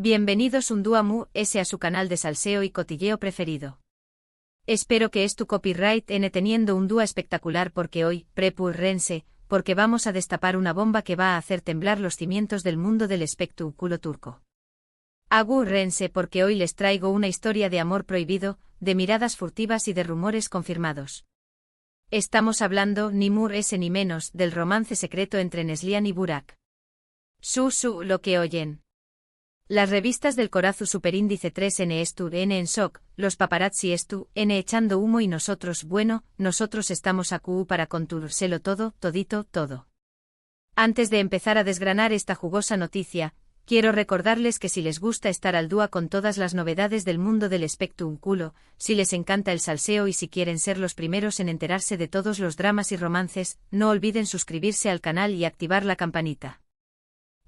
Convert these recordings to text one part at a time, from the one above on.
Bienvenidos un dúo mu ese a su canal de salseo y cotilleo preferido. Espero que es tu copyright n teniendo un dúo espectacular porque hoy, prepurrense, porque vamos a destapar una bomba que va a hacer temblar los cimientos del mundo del espectáculo turco. Agurrense porque hoy les traigo una historia de amor prohibido, de miradas furtivas y de rumores confirmados. Estamos hablando, ni mur ese ni menos, del romance secreto entre Neslihan y Burak. Lo que oyen. Las revistas del Corazu Superíndice 3N Estu N en shock, los paparazzi Estu N echando humo y nosotros, bueno, nosotros estamos aquí para contárselo todo, todito, todo. Antes de empezar a desgranar esta jugosa noticia, quiero recordarles que si les gusta estar al día con todas las novedades del mundo del espectáculo, si les encanta el salseo y si quieren ser los primeros en enterarse de todos los dramas y romances, no olviden suscribirse al canal y activar la campanita.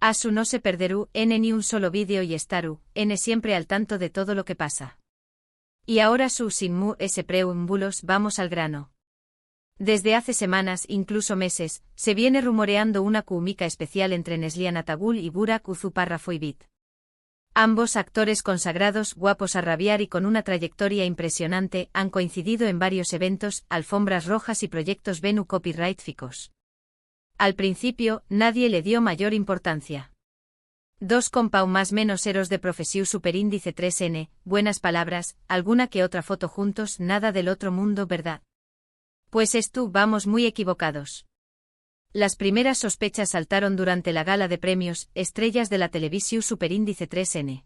Asu no se perderú n ni un solo vídeo y estaru n siempre al tanto de todo lo que pasa. Y ahora sin mu ese preámbulos vamos al grano. Desde hace semanas, incluso meses, se viene rumoreando una química especial entre Neslihan Atagul y Burak Uzuparrafoibit. Ambos actores consagrados, guapos a rabiar y con una trayectoria impresionante, han coincidido en varios eventos, alfombras rojas y proyectos Venu copyrightficos. Al principio, nadie le dio mayor importancia. Dos compau más menos eros de profesión superíndice 3N, buenas palabras, alguna que otra foto juntos, nada del otro mundo, ¿verdad? Pues vamos muy equivocados. Las primeras sospechas saltaron durante la gala de premios, estrellas de la televisión superíndice 3N.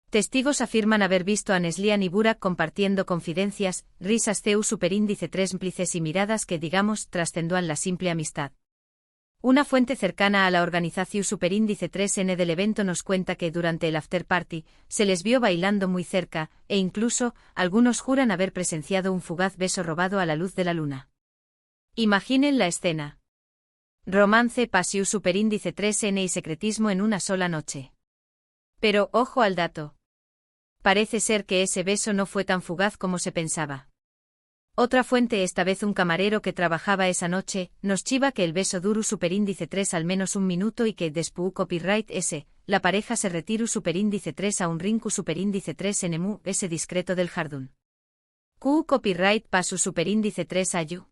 Testigos afirman haber visto a Neslihan y Burak compartiendo confidencias, risas superíndice 3 cómplices y miradas que digamos trascenduan la simple amistad. Una fuente cercana a la organización Superíndice 3N del evento nos cuenta que durante el after party, se les vio bailando muy cerca, e incluso, algunos juran haber presenciado un fugaz beso robado a la luz de la luna. Imaginen la escena. Romance, pasión Superíndice 3N y secretismo en una sola noche. Pero, ojo al dato. Parece ser que ese beso no fue tan fugaz como se pensaba. Otra fuente, esta vez un camarero que trabajaba esa noche, nos chiva que el beso duru superíndice 3 al menos un minuto y que después copyright ese, la pareja se retiru superíndice 3 a un rinku superíndice 3 enemu ese discreto del jardún. Q copyright pasu superíndice 3 ayu.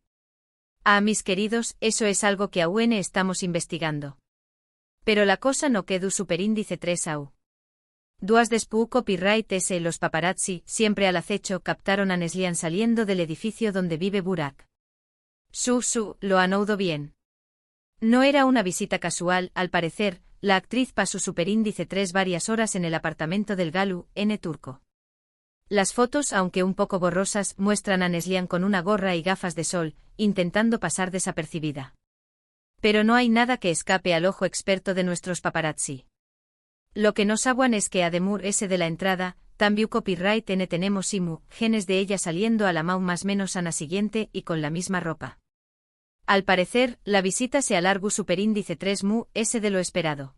Mis queridos, eso es algo que aún estamos investigando. Pero la cosa no quedó superíndice 3 au. Duas después copyright ese los paparazzi, siempre al acecho, captaron a Neslihan saliendo del edificio donde vive Burak. Lo han oído bien. No era una visita casual, al parecer, la actriz pasó superíndice 3 varias horas en el apartamento del Galu, N turco. Las fotos, aunque un poco borrosas, muestran a Neslihan con una gorra y gafas de sol, intentando pasar desapercibida. Pero no hay nada que escape al ojo experto de nuestros paparazzi. Lo que no saben es que ademur ese de la entrada, también copyright n tenemos genes de ella saliendo a la mau más menos ana siguiente y con la misma ropa. Al parecer, la visita se alargó superíndice 3 mu ese de lo esperado.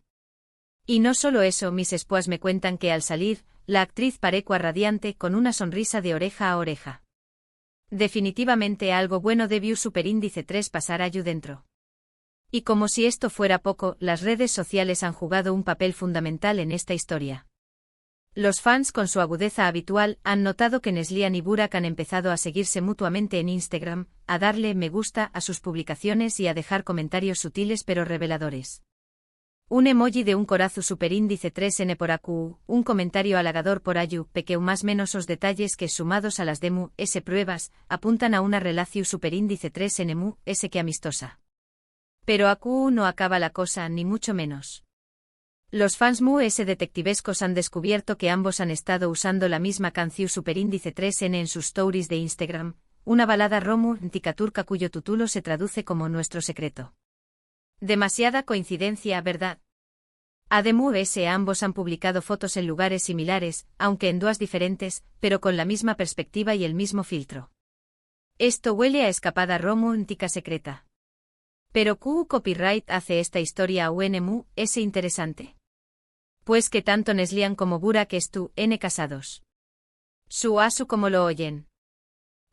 Y no solo eso, mis espoas me cuentan que al salir, la actriz parecua radiante con una sonrisa de oreja a oreja. Definitivamente algo bueno debió superíndice 3 pasar allú dentro. Y como si esto fuera poco, las redes sociales han jugado un papel fundamental en esta historia. Los fans, con su agudeza habitual, han notado que Neslihan y Burak han empezado a seguirse mutuamente en Instagram, a darle me gusta a sus publicaciones y a dejar comentarios sutiles pero reveladores. Un emoji de un corazu superíndice 3N por AQ, un comentario halagador por ayu, pequeu más menos os detalles que sumados a las demu, s pruebas, apuntan a una relación superíndice 3N mu, s que amistosa. Pero AQ no acaba la cosa, ni mucho menos. Los fans mu ese detectivescos han descubierto que ambos han estado usando la misma canción superíndice 3N en sus stories de Instagram, una balada romántica turca cuyo título se traduce como Nuestro secreto. Demasiada coincidencia, ¿verdad? Ademur ese ambos han publicado fotos en lugares similares, aunque en duas diferentes, pero con la misma perspectiva y el mismo filtro. Esto huele a escapada romántica secreta. Pero ¿Q copyright hace esta historia aún es interesante? Pues que tanto Neslihan como Burak n casados. Asu como lo oyen.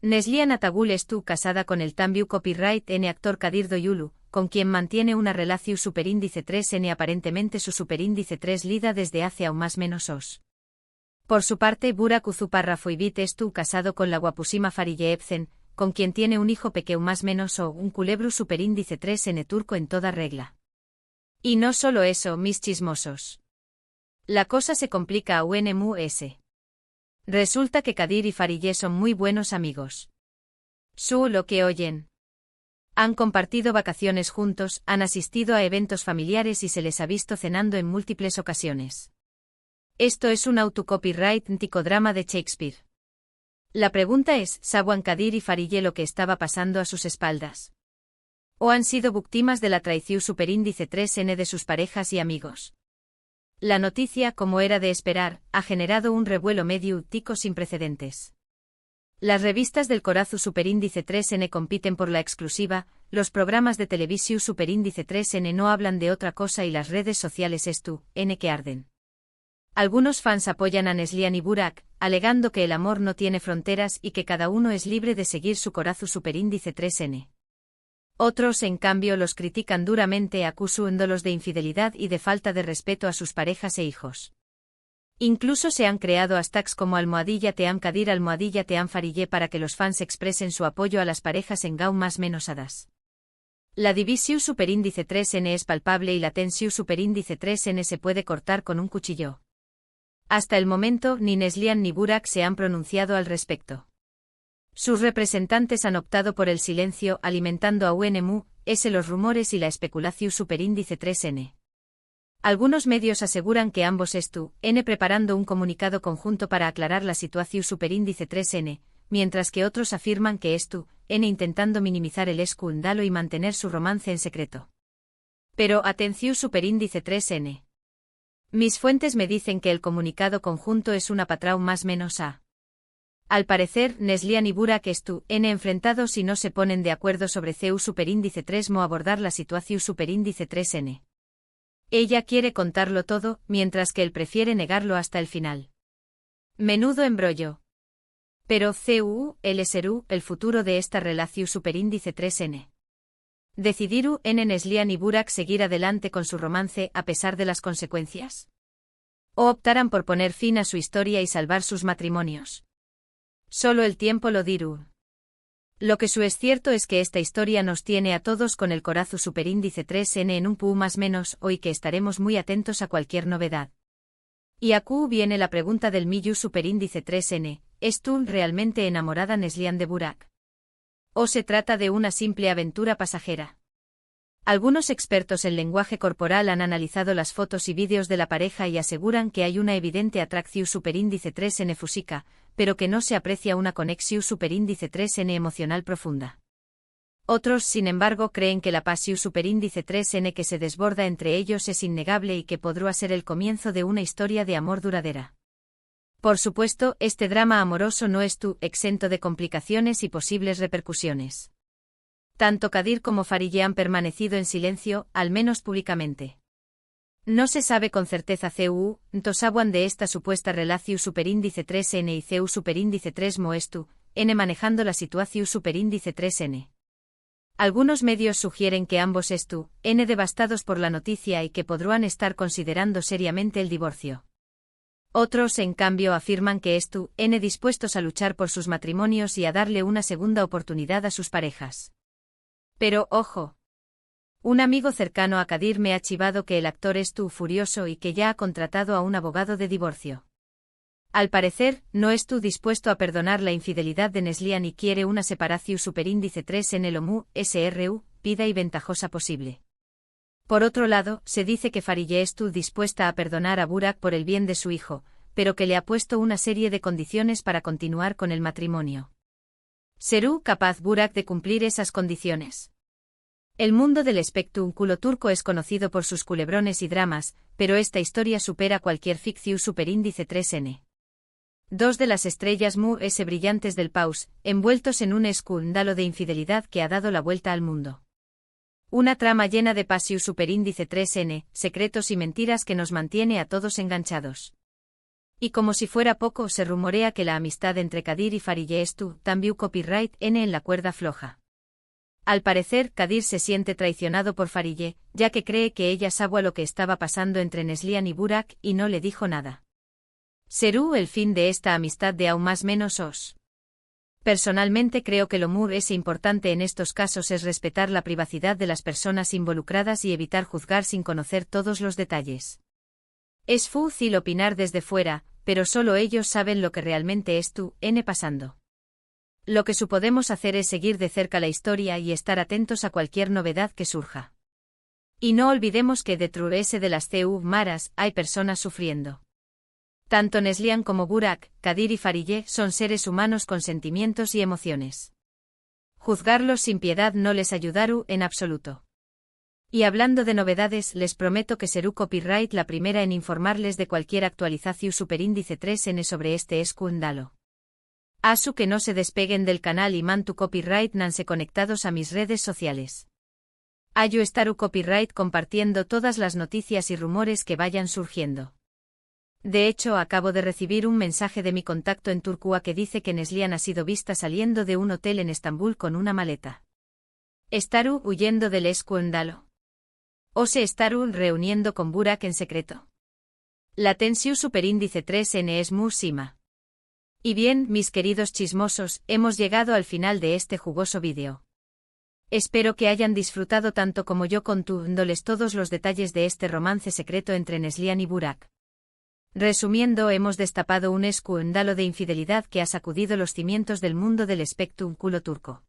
Neslihan Atagul casada con el también copyright n actor Kadir Doyulu, con quien mantiene una relación superíndice 3n aparentemente su superíndice 3 lida desde hace aún más menos os. Por su parte Burak Uzuparrafoibit estuvo casado con la guapusima Fariye Ebsen, con quien tiene un hijo pequeño más menos o un culebro superíndice 3n turco en toda regla. Y no solo eso, mis chismosos. La cosa se complica a UNMUS. Resulta que Kadir y Fariye son muy buenos amigos. Lo que oyen. Han compartido vacaciones juntos, han asistido a eventos familiares y se les ha visto cenando en múltiples ocasiones. Esto es un autocopyright ticodrama de Shakespeare. La pregunta es, ¿sabían Kadir y Fariye lo que estaba pasando a sus espaldas? ¿O han sido víctimas de la traición superíndice 3n de sus parejas y amigos? La noticia, como era de esperar, ha generado un revuelo mediático sin precedentes. Las revistas del Corazu superíndice 3n compiten por la exclusiva, los programas de televisión superíndice 3n no hablan de otra cosa y las redes sociales que arden. Algunos fans apoyan a Neslihan y Burak, alegando que el amor no tiene fronteras y que cada uno es libre de seguir su Corazu superíndice 3n. Otros, en cambio, los critican duramente acusándolos de infidelidad y de falta de respeto a sus parejas e hijos. Incluso se han creado hashtags como #Team Kadir #Team Fariye para que los fans expresen su apoyo a las parejas en Gau más menos hadas. La división superíndice 3n es palpable y la tensión superíndice 3n se puede cortar con un cuchillo. Hasta el momento, ni Neslihan ni Burak se han pronunciado al respecto. Sus representantes han optado por el silencio, alimentando a UNMUS los rumores y la especulación superíndice 3n. Algunos medios aseguran que ambos preparando un comunicado conjunto para aclarar la situación superíndice 3n, mientras que otros afirman que intentando minimizar el escándalo y mantener su romance en secreto. Pero atención superíndice 3n. Mis fuentes me dicen que el comunicado conjunto es una patrón más menos a. Al parecer, Neslihan y Burak enfrentados y no se ponen de acuerdo sobre CU superíndice 3 mo abordar la situación superíndice 3n. Ella quiere contarlo todo, mientras que él prefiere negarlo hasta el final. Menudo embrollo. Pero el serú el futuro de esta relación superíndice 3n. ¿Decidiru Neslihan y Burak seguir adelante con su romance a pesar de las consecuencias? ¿O optarán por poner fin a su historia y salvar sus matrimonios? Solo el tiempo lo dirá. Lo que es cierto es que esta historia nos tiene a todos con el Corazu superíndice 3n en un pu más menos hoy que estaremos muy atentos a cualquier novedad. Y aquí viene la pregunta del Miyu superíndice 3n, ¿es tú realmente enamorada Neslihan de Burak? ¿O se trata de una simple aventura pasajera? Algunos expertos en lenguaje corporal han analizado las fotos y vídeos de la pareja y aseguran que hay una evidente atracción superíndice 3n física, pero que no se aprecia una conexión superíndice 3n emocional profunda. Otros, sin embargo, creen que la pasión superíndice 3n que se desborda entre ellos es innegable y que podrá ser el comienzo de una historia de amor duradera. Por supuesto, este drama amoroso no es exento de complicaciones y posibles repercusiones. Tanto Kadir como Fariye han permanecido en silencio, al menos públicamente. No se sabe con certeza tosabuan de esta supuesta relación superíndice 3n y CU superíndice 3 mo manejando la situación superíndice 3n. Algunos medios sugieren que ambos devastados por la noticia y que podrán estar considerando seriamente el divorcio. Otros, en cambio, afirman que dispuestos a luchar por sus matrimonios y a darle una segunda oportunidad a sus parejas. Pero, ojo. Un amigo cercano a Kadir me ha chivado que el actor furioso y que ya ha contratado a un abogado de divorcio. Al parecer, no dispuesto a perdonar la infidelidad de Neslihan y quiere una separación superíndice 3 en el OMU, SRU, pida y ventajosa posible. Por otro lado, se dice que Fariye dispuesta a perdonar a Burak por el bien de su hijo, pero que le ha puesto una serie de condiciones para continuar con el matrimonio. ¿Será capaz Burak de cumplir esas condiciones? El mundo del espectáculo turco es conocido por sus culebrones y dramas, pero esta historia supera cualquier ficción superíndice 3n. Dos de las estrellas brillantes del paus, envueltos en un escándalo de infidelidad que ha dado la vuelta al mundo. Una trama llena de pasión superíndice 3n, secretos y mentiras que nos mantiene a todos enganchados. Y como si fuera poco, se rumorea que la amistad entre Kadir y Fariye también copyright N en la cuerda floja. Al parecer, Kadir se siente traicionado por Farille, ya que cree que ella sabía lo que estaba pasando entre Neslihan y Burak y no le dijo nada. ¿Será el fin de esta amistad de aún más menos os? Personalmente creo que lo más importante en estos casos es respetar la privacidad de las personas involucradas y evitar juzgar sin conocer todos los detalles. Es fácil opinar desde fuera, pero solo ellos saben lo que realmente pasando. Lo que podemos hacer es seguir de cerca la historia y estar atentos a cualquier novedad que surja. Y no olvidemos que detrás de las maras hay personas sufriendo. Tanto Neslihan como Burak, Kadir y Farille son seres humanos con sentimientos y emociones. Juzgarlos sin piedad no les ayudará en absoluto. Y hablando de novedades, les prometo que será Copyright la primera en informarles de cualquier actualización superíndice 3N sobre este escándalo. Asu que no se despeguen del canal y mantu Copyright nanse conectados a mis redes sociales. Ayo estaru Copyright compartiendo todas las noticias y rumores que vayan surgiendo. De hecho, acabo de recibir un mensaje de mi contacto en Turquía que dice que Neslihan ha sido vista saliendo de un hotel en Estambul con una maleta. ¿Estaru huyendo del escándalo? ¿O se estaru reuniendo con Burak en secreto? La tensión superíndice 3N es muy sima. Y bien, mis queridos chismosos, hemos llegado al final de este jugoso vídeo. Espero que hayan disfrutado tanto como yo contándoles todos los detalles de este romance secreto entre Neslihan y Burak. Resumiendo, hemos destapado un escándalo de infidelidad que ha sacudido los cimientos del mundo del espectáculo turco.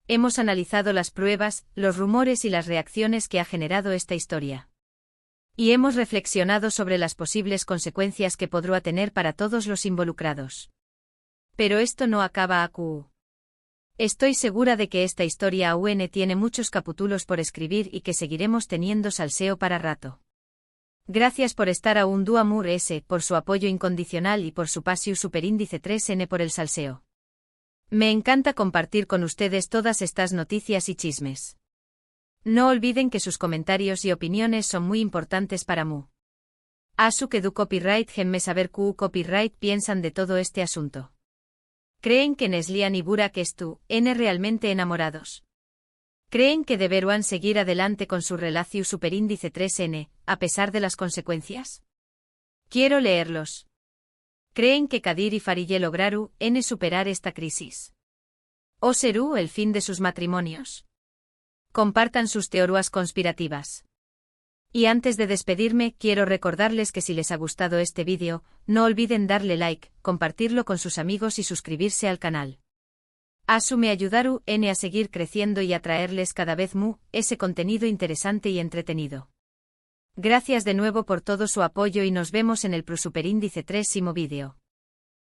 Hemos analizado las pruebas, los rumores y las reacciones que ha generado esta historia. Y hemos reflexionado sobre las posibles consecuencias que podrá tener para todos los involucrados. Pero esto no acaba aquí. Estoy segura de que esta historia aún tiene muchos capítulos por escribir y que seguiremos teniendo salseo para rato. Gracias por estar aún Duamur S, por su apoyo incondicional y por su pasión superíndice 3N por el salseo. Me encanta compartir con ustedes todas estas noticias y chismes. No olviden que sus comentarios y opiniones son muy importantes para mí. Asu que du Copyright genme saber que Copyright piensan de todo este asunto. ¿Creen que Neslihan y Burak realmente enamorados? ¿Creen que deberán seguir adelante con su relación superíndice 3N, a pesar de las consecuencias? Quiero leerlos. ¿Creen que Kadir y Farille lograron superar esta crisis? ¿O será el fin de sus matrimonios? Compartan sus teorías conspirativas. Y antes de despedirme, quiero recordarles que si les ha gustado este vídeo, no olviden darle like, compartirlo con sus amigos y suscribirse al canal. Asu me ayudaru a seguir creciendo y a traerles cada vez ese contenido interesante y entretenido. Gracias de nuevo por todo su apoyo y nos vemos en el superíndice 3º vídeo.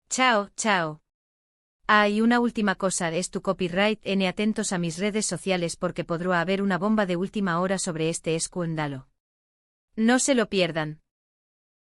Chao, chao. Y una última cosa, es tu Copyright atentos a mis redes sociales porque podrá haber una bomba de última hora sobre este escándalo. No se lo pierdan.